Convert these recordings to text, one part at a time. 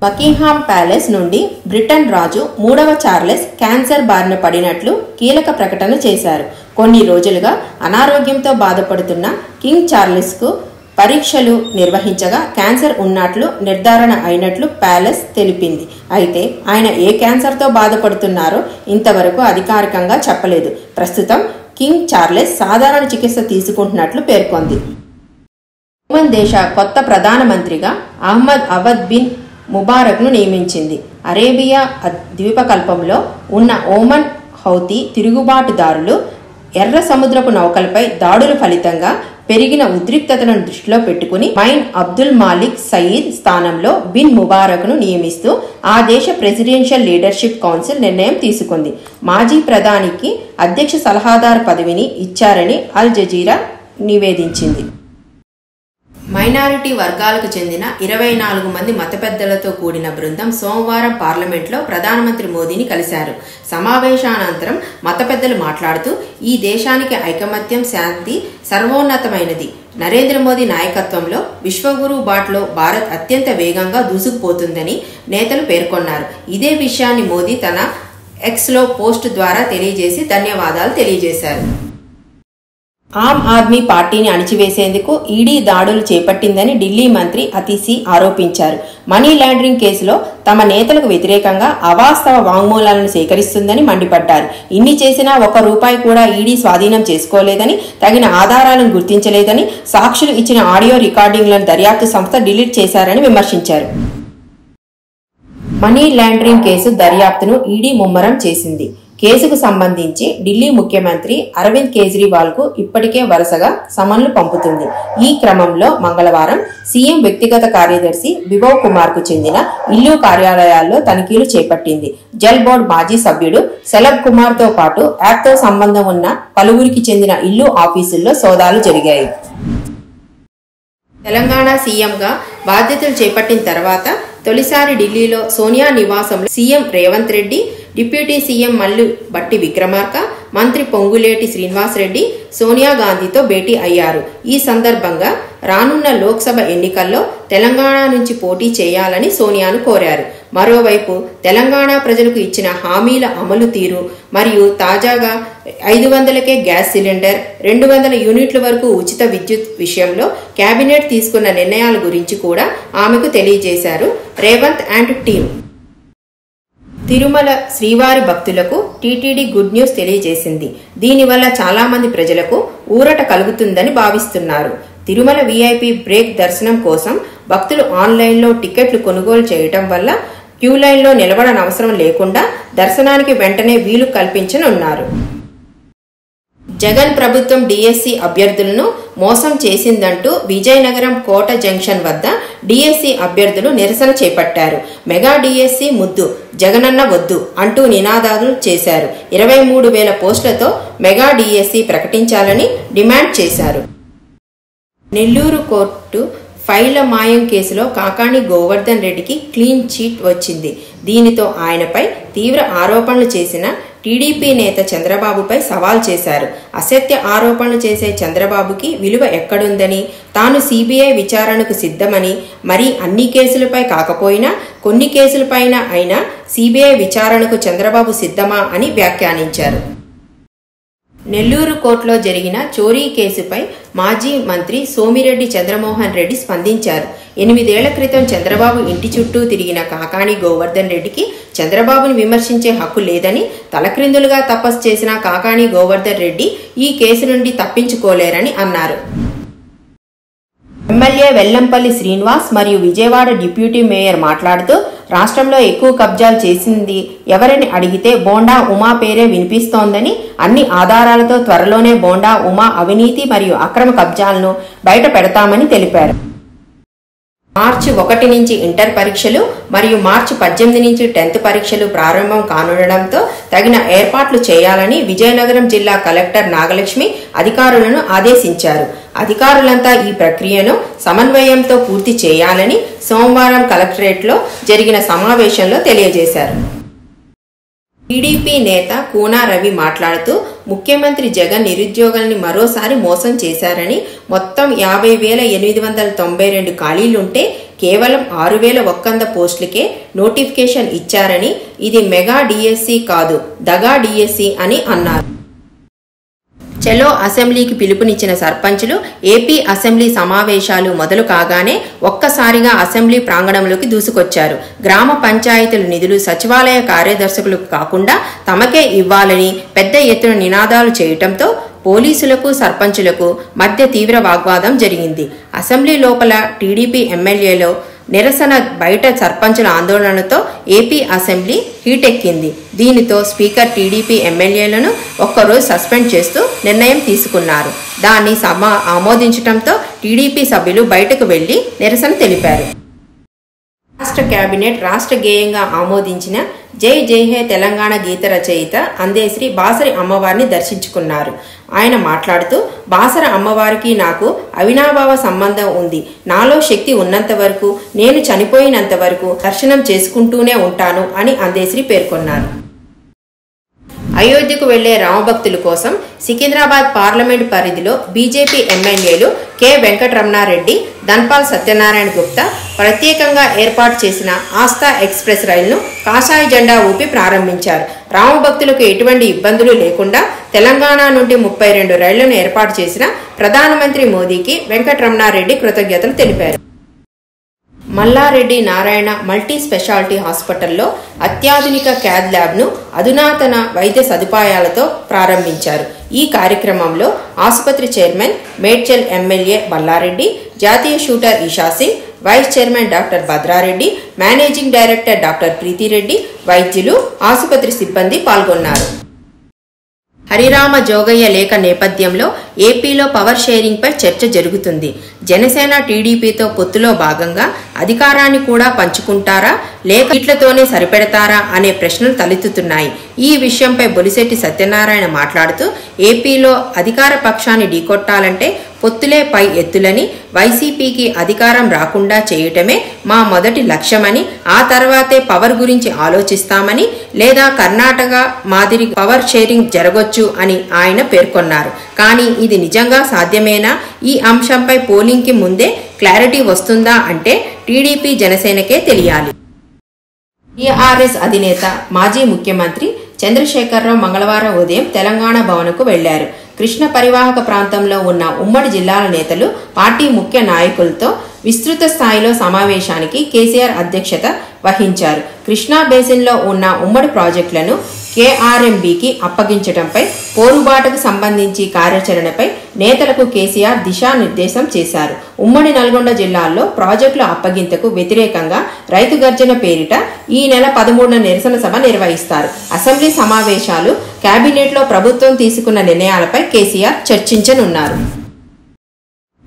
Buckingham palace నుండి Britain రాజు 3వ Charles cancer బారిన పడినట్లు కీలక ప్రకటన చేశారు. కొన్ని రోజులుగా అనారోగ్యంతో బాధపడుతున్న కింగ్ చార్లెస్కు పరీక్షలు నిర్వహించగా క్యాన్సర్ ఉన్నట్లు నిర్ధారణ అయినట్లు ప్యాలెస్ తెలిపింది. అయితే ఆయన ఏ క్యాన్సర్తో బాధపడుతున్నారో ఇంతవరకు అధికారికంగా చెప్పలేదు. ప్రస్తుతం కింగ్ చార్లెస్ సాధారణ చికిత్స తీసుకుంటున్నట్లు పేర్కొంది. ఒమన్ దేశ కొత్త ప్రధానమంత్రిగా అహ్మద్ అవద్ బిన్ ముబారక్ను నియమించింది. అరేబియా ద్వీపకల్పంలో ఉన్న ఒమన్ హౌతీ తిరుగుబాటుదారులు ఎర్ర సముద్రపు నౌకలపై దాడుల ఫలితంగా పెరిగిన ఉద్రిక్తతలను దృష్టిలో పెట్టుకుని మైన్ అబ్దుల్ మాలిక్ సయీద్ స్థానంలో బిన్ ముబారక్ను నియమిస్తూ ఆ దేశ ప్రెసిడెన్షియల్ లీడర్షిప్ కౌన్సిల్ నిర్ణయం తీసుకుంది. మాజీ ప్రధానికి అధ్యక్ష సలహాదారు పదవిని ఇచ్చారని అల్ జజీరా నివేదించింది. మైనారిటీ వర్గాలకు చెందిన 24 మంది మత పెద్దలతో కూడిన బృందం సోమవారం పార్లమెంట్లో ప్రధానమంత్రి మోదీని కలిశారు. సమావేశానంతరం మత పెద్దలు మాట్లాడుతూ ఈ దేశానికి ఐకమత్యం, శాంతి సర్వోన్నతమైనది. నరేంద్ర మోదీ నాయకత్వంలో విశ్వగురు బాటలో భారత్ అత్యంత వేగంగా దూసుకుపోతుందని నేతలు పేర్కొన్నారు. ఇదే విషయాన్ని మోదీ తన ఎక్స్లో పోస్ట్ ద్వారా తెలియజేసి ధన్యవాదాలు తెలియజేశారు. ఆమ్ ఆద్మీ పార్టీని అణిచివేసేందుకు ఈడీ దాడులు చేపట్టిందని ఢిల్లీ మంత్రి అతిశీ ఆరోపించారు. మనీ లాండరింగ్ కేసులో తమ నేతలకు వ్యతిరేకంగా అవాస్తవ వాంగ్మూలాలను సేకరిస్తుందని మండిపడ్డారు. ఇన్ని చేసినా ₹1 కూడా ఈడీ స్వాధీనం చేసుకోలేదని, తగిన ఆధారాలను గుర్తించలేదని, సాక్షులు ఇచ్చిన ఆడియో రికార్డింగ్లను దర్యాప్తు సంస్థ డిలీట్ చేశారని విమర్శించారు. మనీ లాండరింగ్ కేసు దర్యాప్తును ఈడీ ముమ్మరం చేసింది. కేసుకు సంబంధించి ఢిల్లీ ముఖ్యమంత్రి అరవింద్ కేజ్రీవాల్కు ఇప్పటికే వరుసగా సమన్లు పంపుతుంది. ఈ క్రమంలో మంగళవారం సీఎం వ్యక్తిగత కార్యదర్శి బిభవ్ కుమార్కు చెందిన ఇల్లు, కార్యాలయాల్లో తనిఖీలు చేపట్టింది. జల్ బోర్డు మాజీ సభ్యుడు సెలబ్ కుమార్తో పాటు యాప్తో సంబంధం ఉన్న పలువురికి చెందిన ఇల్లు, ఆఫీసుల్లో సోదాలు జరిగాయి. తెలంగాణ సీఎంగా బాధ్యతలు చేపట్టిన తర్వాత తొలిసారి ఢిల్లీలో సోనియా నివాసంలో CM Revanth Reddy, deputy CM Mallu బట్టి విక్రమార్క, మంత్రి పొంగులేటి శ్రీనివాసరెడ్డి సోనియా గాంధీతో భేటీ అయ్యారు. ఈ సందర్భంగా రానున్న లోక్సభ ఎన్నికల్లో తెలంగాణ నుంచి పోటీ చేయాలని సోనియాను కోరారు. మరోవైపు తెలంగాణ ప్రజలకు ఇచ్చిన హామీల అమలు తీరు మరియు తాజాగా 500కే గ్యాస్ సిలిండర్, 200 యూనిట్ల వరకు ఉచిత విద్యుత్ విషయంలో కేబినెట్ తీసుకున్న నిర్ణయాల గురించి కూడా ఆమెకు తెలియజేశారు రేవంత్ అండ్ టీమ్. తిరుమల శ్రీవారి భక్తులకు టీటీడీ గుడ్ న్యూస్ తెలియజేసింది. దీనివల్ల చాలా మంది ప్రజలకు ఊరట కలుగుతుందని భావిస్తున్నారు. తిరుమల వీఐపీ బ్రేక్ దర్శనం కోసం భక్తులు ఆన్లైన్లో టికెట్లు కొనుగోలు చేయటం వల్ల క్యూ లైన్లో నిలబడనవసరం లేకుండా దర్శనానికి వెంటనే వీలు కల్పించనున్నారు. జగన్ ప్రభుత్వం డిఎస్సి అభ్యర్థులను మోసం చేసిందంటూ విజయనగరం కోట జంక్షన్ వద్ద డిఎస్సి అభ్యర్థులు నిరసన చేపట్టారు. మెగా డిఎస్సి ముద్దు, జగనన్న వద్దు అంటూ నినాదాలు చేశారు. 23,000 పోస్టులతో మెగా డిఎస్సి ప్రకటించాలని డిమాండ్ చేశారు. నెల్లూరు కోర్టు ఫైళ్ల మాయం కేసులో కాకాణి గోవర్ధన్ రెడ్డికి క్లీన్ చిట్ వచ్చింది. దీనితో ఆయనపై తీవ్ర ఆరోపణలు చేసిన టీడీపీ నేత చంద్రబాబుపై సవాల్ చేశారు. అసత్య ఆరోపణలు చేసే చంద్రబాబుకి విలువ ఎక్కడుందని, తాను సిబిఐ విచారణకు సిద్ధమని, మరి అన్ని కేసులపై కాకపోయినా కొన్ని కేసులపైన అయినా సిబిఐ విచారణకు చంద్రబాబు సిద్ధమా అని వ్యాఖ్యానించారు. నెల్లూరు కోర్టులో జరిగిన చోరీ కేసుపై మాజీ మంత్రి సోమిరెడ్డి చంద్రమోహన్ రెడ్డి స్పందించారు. 8 ఏళ్ల క్రితం చంద్రబాబు ఇంటి చుట్టూ తిరిగిన కాకాణి గోవర్ధన్ రెడ్డికి చంద్రబాబుని విమర్శించే హక్కు లేదని, తలక్రిందులుగా తపస్సు చేసిన కాకాణి గోవర్ధన్ రెడ్డి ఈ కేసు నుండి తప్పించుకోలేరని అన్నారు. ఎమ్మెల్యే వెల్లంపల్లి శ్రీనివాస్ మరియు విజయవాడ డిప్యూటీ మేయర్ మాట్లాడుతూ రాష్ట్రంలో ఎక్కువ కబ్జాలు చేసింది ఎవరని అడిగితే బోండా ఉమా పేరే వినిపిస్తోందని, అన్ని ఆధారాలతో త్వరలోనే బోండా ఉమా అవినీతి మరియు అక్రమ కబ్జాలను బయట పెడతామని తెలిపారు. మార్చి 1 నుంచి ఇంటర్ పరీక్షలు మరియు మార్చి 18 నుంచి 10th పరీక్షలు ప్రారంభం కానుండడంతో తగిన ఏర్పాట్లు చేయాలని విజయనగరం జిల్లా కలెక్టర్ నాగలక్ష్మి అధికారులను ఆదేశించారు. అధికారులంతా ఈ ప్రక్రియను సమన్వయంతో పూర్తి చేయాలని సోమవారం కలెక్టరేట్లో జరిగిన సమావేశంలో తెలియజేశారు. టీడీపీ నేత కూనా రవి మాట్లాడుతూ ముఖ్యమంత్రి జగన్ నిరుద్యోగుల్ని మరోసారి మోసం చేశారని, మొత్తం 50,892 ఖాళీలుంటే కేవలం 6100 పోస్టులకే నోటిఫికేషన్ ఇచ్చారని, ఇది మెగా డిఎస్సి కాదు దగా డిఎస్సి అని అన్నారు. చలో అసెంబ్లీకి పిలుపునిచ్చిన సర్పంచులు ఏపీ అసెంబ్లీ సమావేశాలు మొదలు కాగానే ఒక్కసారిగా అసెంబ్లీ ప్రాంగణంలోకి దూసుకొచ్చారు. గ్రామ పంచాయతీల నిధులు సచివాలయ కార్యదర్శకులకు కాకుండా తమకే ఇవ్వాలని పెద్ద ఎత్తున నినాదాలు చేయటంతో పోలీసులకు సర్పంచులకు మధ్య తీవ్ర వాగ్వాదం జరిగింది. అసెంబ్లీ లోపల టీడీపీ ఎమ్మెల్యేలో నిరసన, బయట సర్పంచుల ఆందోళనలతో ఏపీ అసెంబ్లీ హీటెక్కింది. దీనితో స్పీకర్ టీడీపీ ఎమ్మెల్యేలను ఒక్కరోజు సస్పెండ్ చేస్తూ నిర్ణయం తీసుకున్నారు. దాన్ని సభ ఆమోదించడంతో టీడీపీ సభ్యులు బయటకు వెళ్లి నిరసన తెలిపారు. రాష్ట్ర కేబినెట్ రాష్ట్ర గేయంగా ఆమోదించిన జై జై హే తెలంగాణ గీత రచయిత అందేశ్రీ బాసరి అమ్మవారిని దర్శించుకున్నారు. ఆయన మాట్లాడుతూ, బాసర అమ్మవారికి నాకు అవినాభావ సంబంధం ఉంది. నాలో శక్తి ఉన్నంత వరకు, నేను చనిపోయినంత వరకు దర్శనం చేసుకుంటూనే ఉంటాను అని అందేశ్రీ పేర్కొన్నారు. అయోధ్యకు వెళ్లే రామభక్తుల కోసం సికింద్రాబాద్ పార్లమెంట్ పరిధిలో బీజేపీ ఎమ్మెల్యేలు కె వెంకటరమణారెడ్డి, ధన్పాల్ సత్యనారాయణ గుప్తా ప్రత్యేకంగా ఏర్పాటు చేసిన ఆస్థా ఎక్స్ప్రెస్ రైలును కాషాయ జెండా ఊపి ప్రారంభించారు. రామభక్తులకు ఎటువంటి ఇబ్బందులు లేకుండా తెలంగాణ నుండి 32 రైళ్లను ఏర్పాటు చేసిన ప్రధానమంత్రి మోదీకి వెంకటరమణారెడ్డి కృతజ్ఞతలు తెలిపారు. మల్లారెడ్డి నారాయణ మల్టీ స్పెషాలిటీ హాస్పిటల్లో అత్యాధునిక క్యాథ్ ల్యాబ్ను అధునాతన వైద్య సదుపాయాలతో ప్రారంభించారు. ఈ కార్యక్రమంలో ఆసుపత్రి చైర్మన్ మేడ్చల్ ఎమ్మెల్యే మల్లారెడ్డి, జాతీయ shooter Esha Singh, vice chairman doctor Bhadra Reddy, managing director doctor Preethi Reddy, వైద్యులు, ఆసుపత్రి సిబ్బంది పాల్గొన్నారు. హరిరామ జోగయ్య లేఖ నేపథ్యంలో ఏపీలో పవర్ షేరింగ్ పై చర్చ జరుగుతుంది. జనసేన టీడీపీతో పొత్తులో భాగంగా అధికారాన్ని కూడా పంచుకుంటారా లేక ఇట్లతోనే సరిపెడతారా అనే ప్రశ్నలు తలెత్తుతున్నాయి. ఈ విషయంపై బొలిశెట్టి సత్యనారాయణ మాట్లాడుతూ, ఏపీలో అధికార పక్షాన్ని ఢీకొట్టాలంటే పొత్తులే పై ఎత్తులని, వైసీపీకి అధికారం రాకుండా చేయటమే మా మొదటి లక్ష్యమని, ఆ తర్వాతే పవర్ గురించి ఆలోచిస్తామని, లేదా కర్ణాటక మాదిరి పవర్ షేరింగ్ జరగొచ్చు అని ఆయన పేర్కొన్నారు. కానీ ఇది నిజంగా సాధ్యమేనా? ఈ అంశంపై పోలింగ్కి ముందే క్లారిటీ వస్తుందా అంటే టీడీపీ జనసేనకే తెలియాలి. టీఆర్ఎస్ అధినేత మాజీ ముఖ్యమంత్రి చంద్రశేఖరరావు మంగళవారం ఉదయం తెలంగాణ భవన్కు వెళ్లారు. కృష్ణ పరివాహక ప్రాంతంలో ఉన్న ఉమ్మడి జిల్లాల నేతలు, పార్టీ ముఖ్య నాయకులతో విస్తృత స్థాయిలో సమావేశానికి కేసీఆర్ అధ్యక్షత వహించారు. కృష్ణా బేసిన్లో ఉన్న ఉమ్మడి ప్రాజెక్టులను కేఆర్ఎంబీకి అప్పగించడంపై, పోరుబాటుకు సంబంధించి కార్యాచరణపై నేతలకు కేసీఆర్ దిశానిర్దేశం చేశారు. ఉమ్మడి నల్గొండ జిల్లాల్లో ప్రాజెక్టుల అప్పగింతకు వ్యతిరేకంగా రైతు గర్జన పేరిట ఈ నెల 13న నిరసన సభ నిర్వహిస్తారు. అసెంబ్లీ సమావేశాలు, కేబినెట్లో ప్రభుత్వం తీసుకున్న నిర్ణయాలపై కేసీఆర్ చర్చించనున్నారు.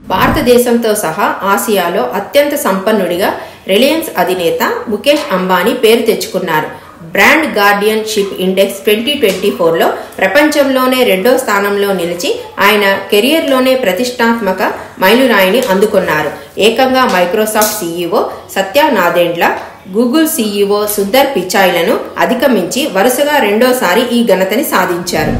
భారతదేశంతో సహా ఆసియాలో అత్యంత సంపన్నుడిగా రిలయన్స్ అధినేత ముఖేష్ అంబానీ పేరు తెచ్చుకున్నారు. బ్రాండ్ గార్డియన్ షిప్ ఇండెక్స్ 2024లో ప్రపంచంలోనే 2వ స్థానంలో నిలిచి ఆయన కెరియర్లోనే ప్రతిష్టాత్మక మైలురాయిని అందుకున్నారు. ఏకంగా మైక్రోసాఫ్ట్ సీఈఓ సత్య నాదెండ్ల, గూగుల్ సీఈఓ సుందర్ పిచాయ్లను అధిగమించి వరుసగా 2వసారి ఈ ఘనతని సాధించారు.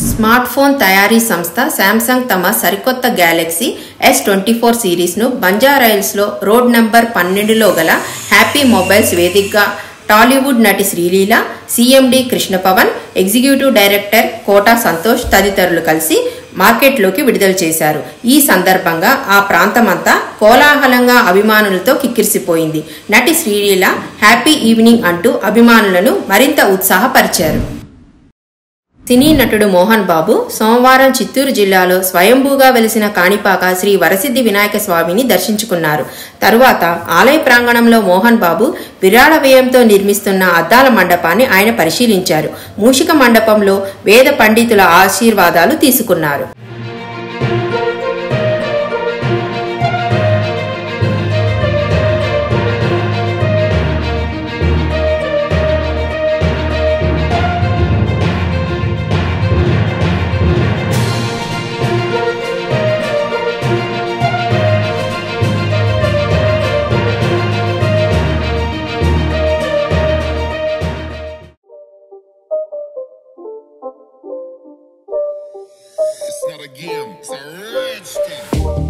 స్మార్ట్ ఫోన్ తయారీ సంస్థ శాంసంగ్ తమ సరికొత్త గ్యాలక్సీ S24 సిరీస్ను బంజారాహిల్స్లో రోడ్ నంబర్ 12లో గల హ్యాపీ మొబైల్స్ వేదికగా టాలీవుడ్ నటి Sreeleela, CMD Krishnapavan, executive director Kota Santosh తదితరులు కలిసి మార్కెట్లోకి విడుదల చేశారు. ఈ సందర్భంగా ఆ ప్రాంతమంతా కోలాహలంగా అభిమానులతో కిక్కిరిసిపోయింది. నటి శ్రీలీల హ్యాపీ ఈవినింగ్ అంటూ అభిమానులను మరింత ఉత్సాహపరిచారు. సినీ నటుడు మోహన్ బాబు సోమవారం చిత్తూరు జిల్లాలో స్వయంభూగా వెలిసిన కాణిపాక శ్రీ వరసిద్ధి వినాయక స్వామిని దర్శించుకున్నారు. తరువాత ఆలయ ప్రాంగణంలో మోహన్ బాబు విరాళ వ్యయంతో నిర్మిస్తున్న అద్దాల మండపాన్ని ఆయన పరిశీలించారు. మూషిక మండపంలో వేద పండితుల ఆశీర్వాదాలు తీసుకున్నారు. It's not a game, it's a rich thing.